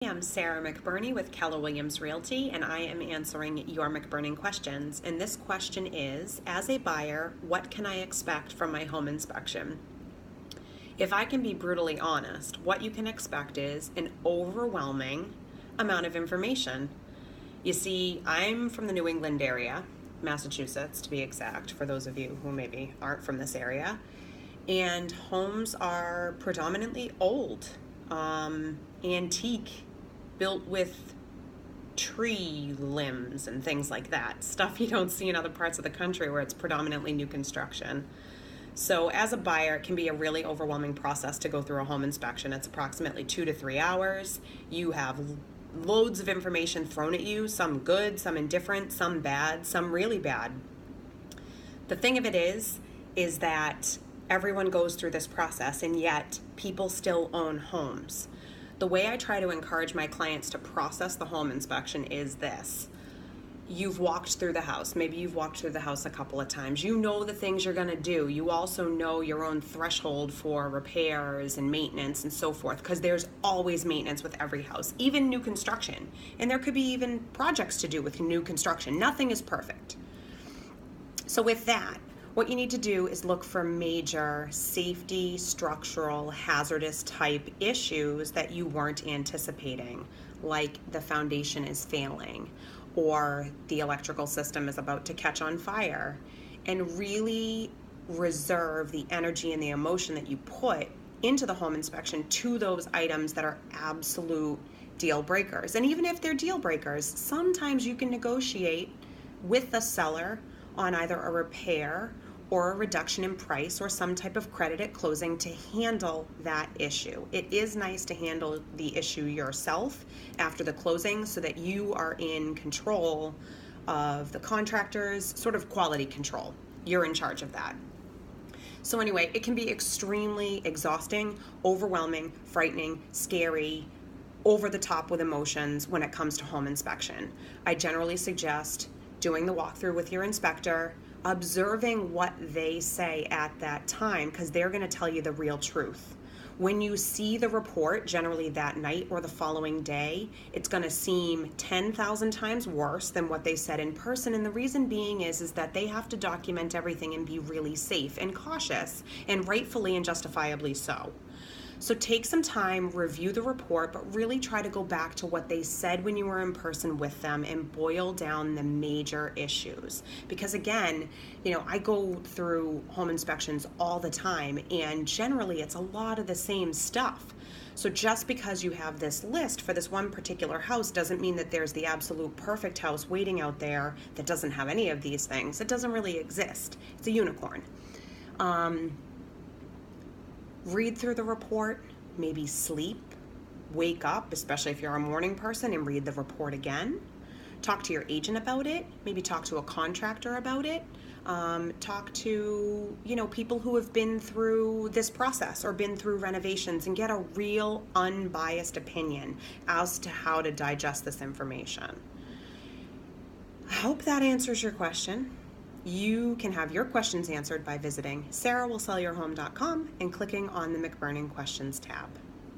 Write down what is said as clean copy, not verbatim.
I'm Sarah McBurney with Keller Williams Realty, and I am answering your MacBurning questions. And this question is, as a buyer, what can I expect from my home inspection? If I can be brutally honest, what you can expect is an overwhelming amount of information. You see, I'm from the New England area, Massachusetts to be exact, for those of you who maybe aren't from this area. And homes are predominantly old, antique, built with tree limbs and things like that. Stuff you don't see in other parts of the country where it's predominantly new construction. So as a buyer, it can be a really overwhelming process to go through a home inspection. It's approximately 2 to 3 hours. You have loads of information thrown at you, some good, some indifferent, some bad, some really bad. The thing of it is that everyone goes through this process, and yet people still own homes. The way I try to encourage my clients to process the home inspection is this. You've walked through the house. Maybe you've walked through the house a couple of times. You know the things you're going to do. You also know your own threshold for repairs and maintenance and so forth, because there's always maintenance with every house, even new construction. And there could be even projects to do with new construction. Nothing is perfect. So with that, what you need to do is look for major safety, structural, hazardous type issues that you weren't anticipating, like the foundation is failing or the electrical system is about to catch on fire, and really reserve the energy and the emotion that you put into the home inspection to those items that are absolute deal breakers. And even if they're deal breakers, sometimes you can negotiate with the seller on either a repair or a reduction in price or some type of credit at closing to handle that issue. It is nice to handle the issue yourself after the closing so that you are in control of the contractor's sort of quality control. You're in charge of that. So anyway, it can be extremely exhausting, overwhelming, frightening, scary, over the top with emotions when it comes to home inspection. I generally suggest doing the walkthrough with your inspector, observing what they say at that time, because they're going to tell you the real truth. When you see the report, generally that night or the following day, it's going to seem 10,000 times worse than what they said in person. And the reason being is that they have to document everything and be really safe and cautious, and rightfully and justifiably so. So take some time, review the report, but really try to go back to what they said when you were in person with them and boil down the major issues. Because again, I go through home inspections all the time, and generally it's a lot of the same stuff. So just because you have this list for this one particular house doesn't mean that there's the absolute perfect house waiting out there that doesn't have any of these things. It doesn't really exist. It's a unicorn. Read through the report, maybe sleep, wake up, especially if you're a morning person, and read the report again. Talk to your agent about it, maybe talk to a contractor about it. Talk to, people who have been through this process or been through renovations, and get a real unbiased opinion as to how to digest this information. I hope that answers your question. You can have your questions answered by visiting sarahwillsellyourhome.com and clicking on the MacBurning Questions tab.